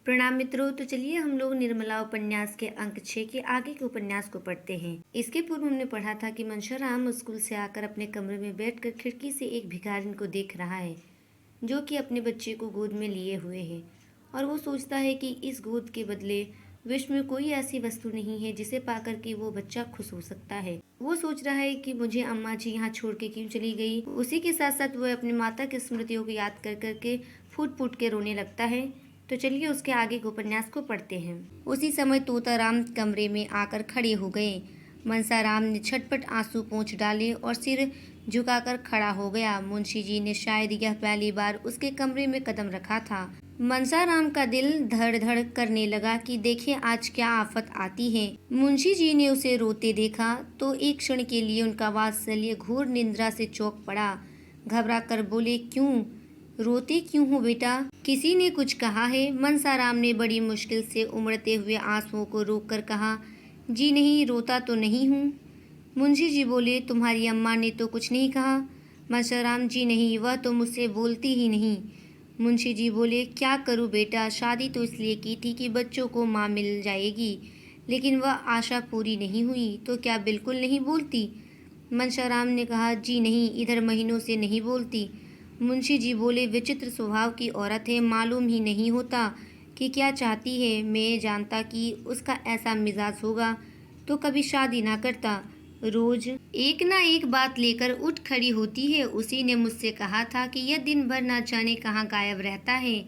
प्रणाम मित्रों। तो चलिए हम लोग निर्मला उपन्यास के अंक 6 के आगे के उपन्यास को पढ़ते हैं। इसके पूर्व हमने पढ़ा था कि मनशाराम स्कूल से आकर अपने कमरे में बैठकर खिड़की से एक भिखारिन को देख रहा है जो कि अपने बच्चे को गोद में लिए हुए है और वो सोचता है कि इस गोद के बदले विश्व में कोई ऐसी वस्तु नहीं है जिसे पाकर के वो बच्चा खुश हो सकता है। वो सोच रहा है कि मुझे अम्मा जी यहाँ छोड़ के क्यों चली गई। उसी के साथ साथ वह अपनी माता की स्मृतियों को याद कर करके फूट फूट के रोने लगता है। तो चलिए उसके आगे के उपन्यास को पढ़ते हैं। उसी समय तोताराम कमरे में आकर खड़े हो गए। मनसाराम ने छटपट आंसू पोंछ डाले और सिर झुकाकर खड़ा हो गया। मुंशी जी ने शायद यह पहली बार उसके कमरे में कदम रखा था। मनसाराम का दिल धड़ धड़ करने लगा कि देखे आज क्या आफत आती है। मुंशी जी ने उसे रोते देखा तो एक क्षण के लिए उनका वात्सल्य घोर निद्रा से चौंक पड़ा। घबरा कर बोले, क्यों रोते क्यों हो बेटा? किसी ने कुछ कहा है? मनसाराम ने बड़ी मुश्किल से उमड़ते हुए आंसुओं को रोककर कहा, जी नहीं, रोता तो नहीं हूँ। मुंशी जी बोले, तुम्हारी अम्मा ने तो कुछ नहीं कहा? मनसाराम, जी नहीं, वह तो मुझसे बोलती ही नहीं। मुंशी जी बोले, क्या करूँ बेटा, शादी तो इसलिए की थी कि बच्चों को माँ मिल जाएगी, लेकिन वह आशा पूरी नहीं हुई। तो क्या बिल्कुल नहीं बोलती? मनसाराम ने कहा, जी नहीं, इधर महीनों से नहीं बोलती। मुंशी जी बोले, विचित्र स्वभाव की औरत है, मालूम ही नहीं होता कि क्या चाहती है। मैं जानता कि उसका ऐसा मिजाज होगा तो कभी शादी ना करता। रोज एक ना एक बात लेकर उठ खड़ी होती है। उसी ने मुझसे कहा था कि यह दिन भर ना जाने कहाँ गायब रहता है।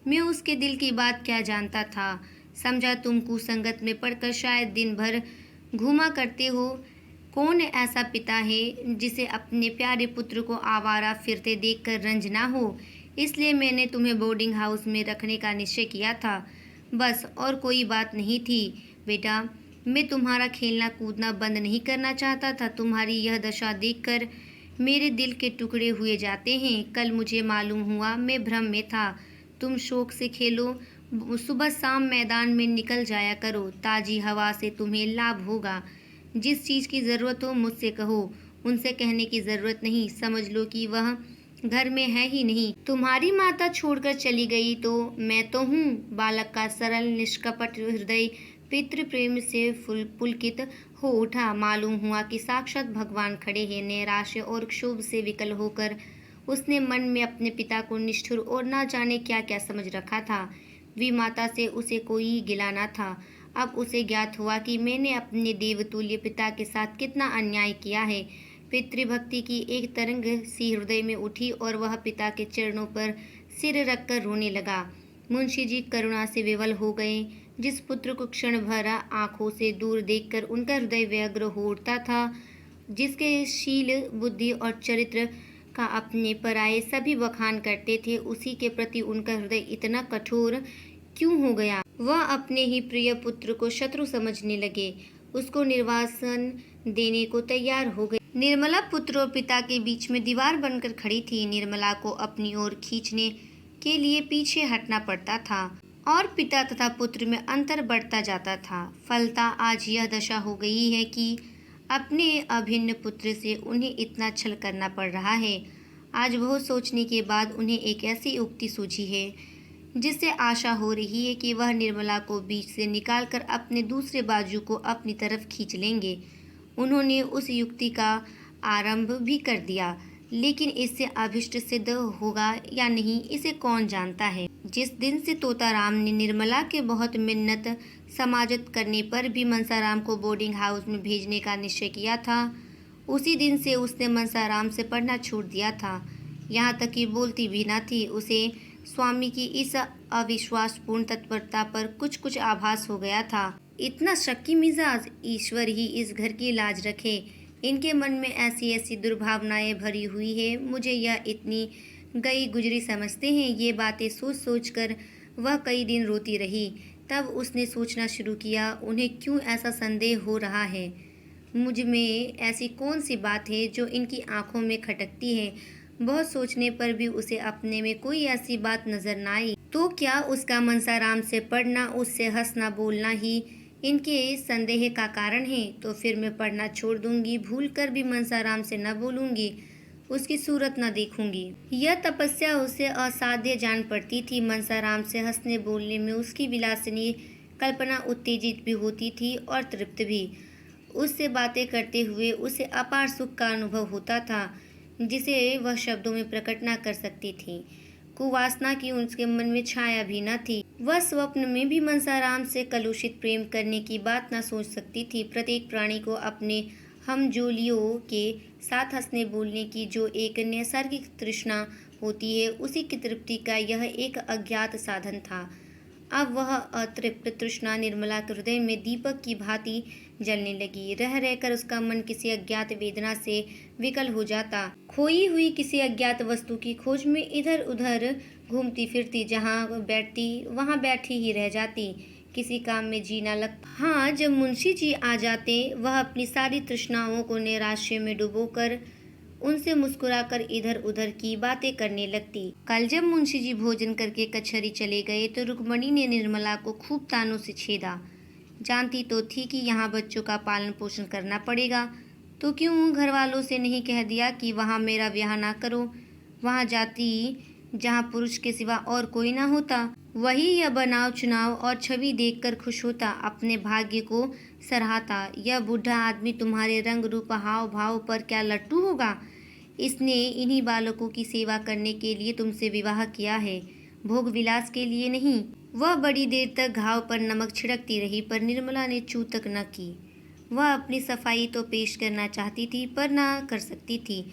मैं उसके दिल की बात क्या जानता था। समझा तुम कुसंगत में पड़कर शायद दिन भर घूमा करते हो। कौन ऐसा पिता है जिसे अपने प्यारे पुत्र को आवारा फिरते देखकर रंज ना हो। इसलिए मैंने तुम्हें बोर्डिंग हाउस में रखने का निश्चय किया था, बस, और कोई बात नहीं थी। बेटा, मैं तुम्हारा खेलना कूदना बंद नहीं करना चाहता था। तुम्हारी यह दशा देखकर मेरे दिल के टुकड़े हुए जाते हैं। कल मुझे मालूम हुआ, मैं भ्रम में था। तुम शौक से खेलो, सुबह शाम मैदान में निकल जाया करो, ताजी हवा से तुम्हें लाभ होगा। जिस चीज़ की ज़रूरत हो मुझसे कहो, उनसे कहने की ज़रूरत नहीं। समझ लो कि वह घर में है ही नहीं। तुम्हारी माता छोड़कर चली गई तो मैं तो हूँ। बालक का सरल निष्कपट हृदय पितृ प्रेम से पुलकित हो उठा। मालूम हुआ कि साक्षात भगवान खड़े हैं। नैराश्य और क्षोभ से विकल होकर उसने मन में अपने पिता को निष्ठुर और ना जाने क्या क्या समझ रखा था। विमाता से उसे कोई गिला न था। अब उसे ज्ञात हुआ कि मैंने अपने देवतुल्य पिता के साथ कितना अन्याय किया है। पितृभक्ति की एक तरंग सी हृदय में उठी और वह पिता के चरणों पर सिर रखकर रोने लगा। मुंशी जी करुणा से विवल हो गए। जिस पुत्र को क्षण भर आंखों से दूर देखकर उनका हृदय व्यग्र हो उठता था, जिसके शील, बुद्धि और चरित्र का अपने पराये सभी बखान करते थे, उसी के प्रति उनका हृदय इतना कठोर क्यों हो गया। वह अपने ही प्रिय पुत्र को शत्रु समझने लगे, उसको निर्वासन देने को तैयार हो गए। निर्मला पुत्र और पिता के बीच में दीवार बनकर खड़ी थी। निर्मला को अपनी ओर खींचने के लिए पीछे हटना पड़ता था और पिता तथा पुत्र में अंतर बढ़ता जाता था। फलता आज यह दशा हो गई है कि अपने अभिन्न पुत्र से उन्हें इतना छल करना पड़ रहा है। आज बहुत सोचने के बाद उन्हें एक ऐसी उक्ति सूझी है जिससे आशा हो रही है कि वह निर्मला को बीच से निकालकर अपने दूसरे बाजू को अपनी तरफ खींच लेंगे। उन्होंने उस युक्ति का आरंभ भी कर दिया, लेकिन इससे अभिष्ट सिद्ध होगा या नहीं इसे कौन जानता है। जिस दिन से तोताराम ने निर्मला के बहुत मिन्नत समाजत करने पर भी मनसाराम को बोर्डिंग हाउस में भेजने का निश्चय किया था, उसी दिन से उसने मनसाराम से पढ़ना छोड़ दिया था। यहाँ तक कि बोलती भी न थी। उसे स्वामी की इस अविश्वासपूर्ण तत्परता पर कुछ कुछ आभास हो गया था। इतना शक्की मिजाज, ईश्वर ही इस घर की लाज रखे। इनके मन में ऐसी ऐसी दुर्भावनाएं भरी हुई है, मुझे यह इतनी गई गुजरी समझते हैं। ये बातें सोच सोच कर वह कई दिन रोती रही। तब उसने सोचना शुरू किया, उन्हें क्यों ऐसा संदेह हो रहा है। मुझ में ऐसी कौन सी बात है जो इनकी आंखों में खटकती है। बहुत सोचने पर भी उसे अपने में कोई ऐसी बात नजर न आई। तो क्या उसका मनसाराम से पढ़ना, उससे हंसना बोलना ही इनके संदेह का कारण है? तो फिर मैं पढ़ना छोड़ दूंगी, भूल कर भी मनसाराम से न बोलूंगी। उसकी सूरत न देखूंगी। यह तपस्या उसे असाध्य जान पड़ती थी। मनसाराम से हंसने बोलने में उसकी विलासिनी कल्पना उत्तेजित भी होती थी और तृप्त भी। उससे बातें करते हुए उसे अपार सुख का अनुभव होता था, जिसे वह शब्दों में प्रकट न कर सकती थी। कुवासना की उसके मन में छाया भी न थी। वह स्वप्न में भी मनसाराम से कलुषित प्रेम करने की बात न सोच सकती थी। प्रत्येक प्राणी को अपने हमजोलियों के साथ हंसने बोलने की जो एक नैसर्गिक तृष्णा होती है, उसी की तृप्ति का यह एक अज्ञात साधन था। अब वह अतृप्त तृष्णा निर्मला के हृदय में दीपक की भांति जलने लगी। रह रहकर उसका मन किसी अज्ञात वेदना से विकल हो जाता। खोई हुई किसी अज्ञात वस्तु की खोज में इधर उधर घूमती फिरती, जहाँ बैठती वहाँ बैठी ही रह जाती, किसी काम में जी न लगता। हाँ, जब मुंशी जी आ जाते, वह अपनी सारी तृष्णाओं को नैराश्य में डुबोकर उनसे मुस्कुराकर इधर उधर की बातें करने लगती। कल जब मुंशी जी भोजन करके कचहरी चले गए तो रुक्मणी ने निर्मला को खूब तानों से छेदा। जानती तो थी कि यहाँ बच्चों का पालन पोषण करना पड़ेगा, तो क्यों घर वालों से नहीं कह दिया कि वहाँ मेरा ब्याह ना करो। वहाँ जाती जहाँ पुरुष के सिवा और कोई ना होता, वही यह बनाव चुनाव और छवि देखकर खुश होता, अपने भाग्य को सराहता। यह बूढ़ा आदमी तुम्हारे रंग रूप हाव भाव पर क्या लट्टू होगा? इसने इन्हीं बालकों की सेवा करने के लिए तुमसे विवाह किया है, भोग विलास के लिए नहीं। वह बड़ी देर तक घाव पर नमक छिड़कती रही, पर निर्मला ने चू तक न की। वह अपनी सफाई तो पेश करना चाहती थी, पर न कर सकती थी।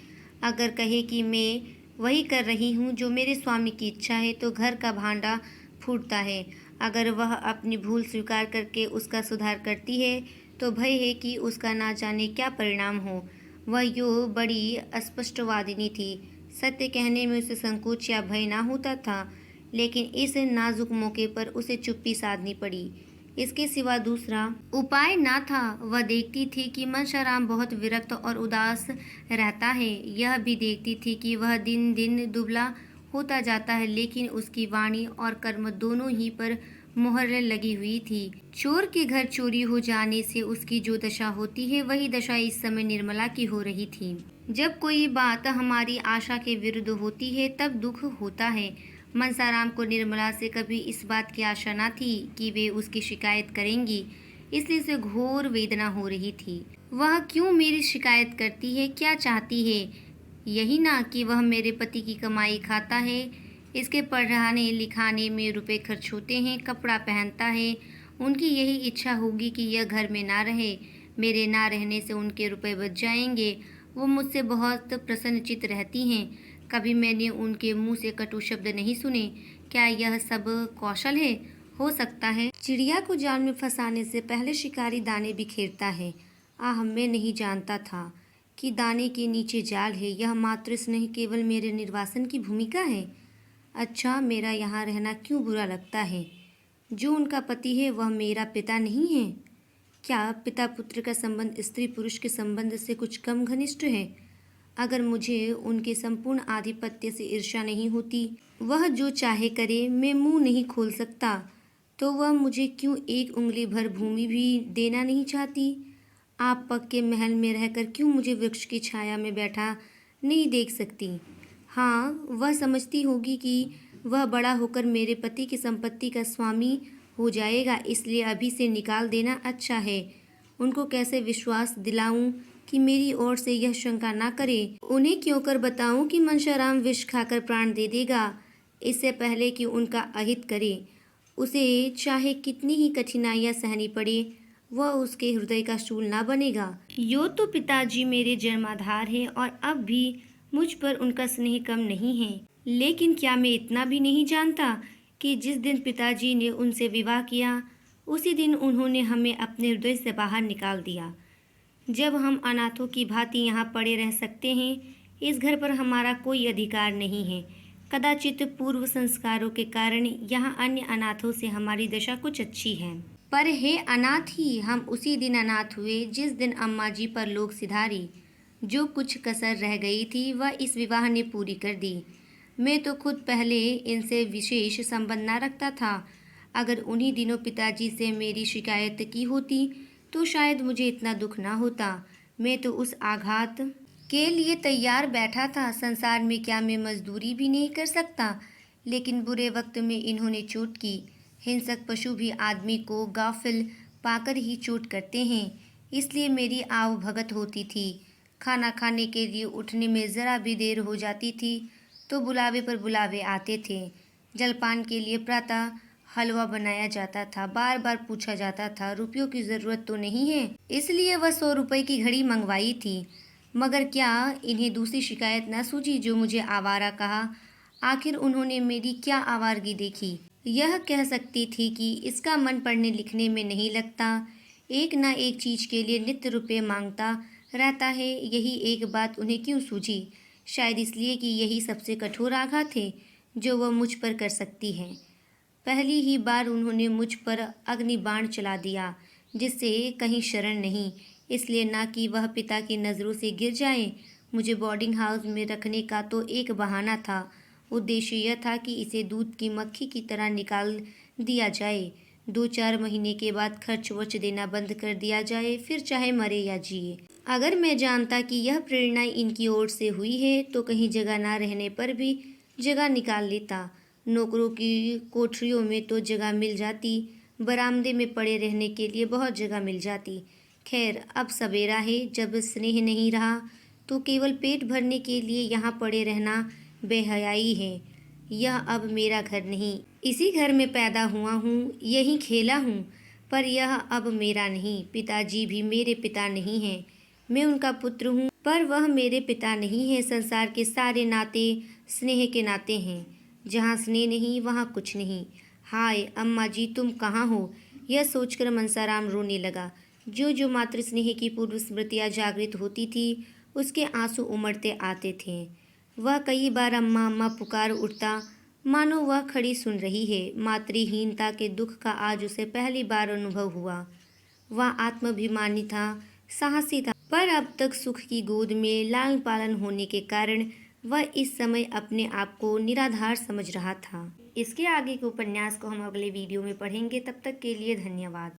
अगर कहे कि मैं वही कर रही हूँ जो मेरे स्वामी की इच्छा है, तो घर का भांडा फूटता है। अगर वह अपनी भूल स्वीकार करके उसका सुधार करती है, तो भय है कि उसका ना जाने क्या परिणाम हो। वह यूँ बड़ी अस्पष्टवादिनी थी। सत्य कहने में उसे संकोच या भय ना होता था, लेकिन इस नाजुक मौके पर उसे चुप्पी साधनी पड़ी। इसके सिवा दूसरा उपाय ना था। वह देखती थी कि मनसाराम बहुत विरक्त और उदास रहता है। यह भी देखती थी कि वह दिन दिन दुबला होता जाता है, लेकिन उसकी वाणी और कर्म दोनों ही पर मोहर लगी हुई थी। चोर के घर चोरी हो जाने से उसकी जो दशा होती है, वही दशा इस समय निर्मला की हो रही थी। जब कोई बात हमारी आशा के विरुद्ध होती है, तब दुख होता है। मनसाराम को निर्मला से कभी इस बात की आशा न थी कि वे उसकी शिकायत करेंगी, इसलिए उसे घोर वेदना हो रही थी। वह क्यों मेरी शिकायत करती है? क्या चाहती है? यही ना कि वह मेरे पति की कमाई खाता है, इसके पढ़ाने लिखाने में रुपए खर्च होते हैं, कपड़ा पहनता है। उनकी यही इच्छा होगी कि यह घर में ना रहे। मेरे ना रहने से उनके रुपए बच जाएंगे। वो मुझसे बहुत प्रसन्नचित्त रहती हैं। कभी मैंने उनके मुंह से कटु शब्द नहीं सुने। क्या यह सब कौशल है? हो सकता है। चिड़िया को जाल में फंसाने से पहले शिकारी दाने बिखेरता है। आह, मैं नहीं जानता था कि दाने के नीचे जाल है। यह मात्र स्नेह केवल मेरे निर्वासन की भूमिका है। अच्छा, मेरा यहाँ रहना क्यों बुरा लगता है? जो उनका पति है, वह मेरा पिता नहीं है। क्या पिता पुत्र का संबंध स्त्री पुरुष के संबंध से कुछ कम घनिष्ठ है? अगर मुझे उनके संपूर्ण आधिपत्य से ईर्ष्या नहीं होती, वह जो चाहे करे, मैं मुंह नहीं खोल सकता, तो वह मुझे क्यों एक उंगली भर भूमि भी देना नहीं चाहती? आप पक्के महल में रहकर क्यों मुझे वृक्ष की छाया में बैठा नहीं देख सकती? हाँ, वह समझती होगी कि वह बड़ा होकर मेरे पति की संपत्ति का स्वामी हो जाएगा, इसलिए अभी से निकाल देना अच्छा है। उनको कैसे विश्वास दिलाऊं कि मेरी ओर से यह शंका ना करे? उन्हें क्यों कर बताऊं कि मनसाराम विष खाकर प्राण दे देगा, इससे पहले कि उनका अहित करे। उसे चाहे कितनी ही कठिनाइयां सहनी पड़े, वह उसके हृदय का शूल ना बनेगा। यो तो पिताजी मेरे जन्माधार है और अब भी मुझ पर उनका स्नेह कम नहीं है। लेकिन क्या मैं इतना भी नहीं जानता कि जिस दिन पिताजी ने उनसे विवाह किया, उसी दिन उन्होंने हमें अपने हृदय से बाहर निकाल दिया। जब हम अनाथों की भांति यहाँ पड़े रह सकते हैं, इस घर पर हमारा कोई अधिकार नहीं है। कदाचित पूर्व संस्कारों के कारण यहाँ अन्य अनाथों से हमारी दशा कुछ अच्छी है। पर हे अनाथ ही, हम उसी दिन अनाथ हुए जिस दिन अम्मा जी पर लोग सिधारी। जो कुछ कसर रह गई थी, वह इस विवाह ने पूरी कर दी। मैं तो खुद पहले इनसे विशेष संबंध न रखता था। अगर उन्हीं दिनों पिताजी से मेरी शिकायत की होती, तो शायद मुझे इतना दुख ना होता। मैं तो उस आघात के लिए तैयार बैठा था। संसार में क्या मैं मजदूरी भी नहीं कर सकता? लेकिन बुरे वक्त में इन्होंने चोट की। हिंसक पशु भी आदमी को गाफिल पाकर ही चोट करते हैं। इसलिए मेरी आवभगत होती थी। खाना खाने के लिए उठने में ज़रा भी देर हो जाती थी तो बुलावे पर बुलावे आते थे। जलपान के लिए प्रातः हलवा बनाया जाता था। बार बार पूछा जाता था, रुपयों की ज़रूरत तो नहीं है? इसलिए वह 100 रुपये की घड़ी मंगवाई थी। मगर क्या इन्हें दूसरी शिकायत न सूझी जो मुझे आवारा कहा? आखिर उन्होंने मेरी क्या आवारगी देखी? यह कह सकती थी कि इसका मन पढ़ने लिखने में नहीं लगता, एक न एक चीज़ के लिए नित्य रुपये मांगता रहता है। यही एक बात उन्हें क्यों सूझी? शायद इसलिए कि यही सबसे कठोर आघात है जो वह मुझ पर कर सकती है। पहली ही बार उन्होंने मुझ पर अग्निबाण चला दिया, जिससे कहीं शरण नहीं। इसलिए ना कि वह पिता की नज़रों से गिर जाए। मुझे बोर्डिंग हाउस में रखने का तो एक बहाना था। उद्देश्य यह था कि इसे दूध की मक्खी की तरह निकाल दिया जाए। 2-4 महीने के बाद खर्च वर्च देना बंद कर दिया जाए, फिर चाहे मरे या जिए। अगर मैं जानता कि यह प्रेरणा इनकी ओर से हुई है तो कहीं जगह ना रहने पर भी जगह निकाल लेता। नौकरों की कोठरियों में तो जगह मिल जाती, बरामदे में पड़े रहने के लिए बहुत जगह मिल जाती। खैर, अब सवेरा है। जब स्नेह नहीं रहा तो केवल पेट भरने के लिए यहाँ पड़े रहना बेहयाई है। यह अब मेरा घर नहीं। इसी घर में पैदा हुआ हूँ, यहीं खेला हूँ, पर यह अब मेरा नहीं। पिताजी भी मेरे पिता नहीं हैं। मैं उनका पुत्र हूँ, पर वह मेरे पिता नहीं है। संसार के सारे नाते स्नेह के नाते हैं। जहाँ स्नेह नहीं वहाँ कुछ नहीं। हाय अम्मा जी, तुम कहाँ हो? यह सोचकर मनसाराम रोने लगा। जो जो मातृ स्नेह की पूर्व स्मृतियाँ जागृत होती थी, उसके आंसू उमड़ते आते थे। वह कई बार अम्मा अम्मा पुकार उठता, मानो वह खड़ी सुन रही है। मातृहीनता के दुख का आज उसे पहली बार अनुभव हुआ। वह आत्माभिमानी था, साहसी था, पर अब तक सुख की गोद में लालन पालन होने के कारण वह इस समय अपने आप को निराधार समझ रहा था। इसके आगे के उपन्यास को हम अगले वीडियो में पढ़ेंगे। तब तक के लिए धन्यवाद।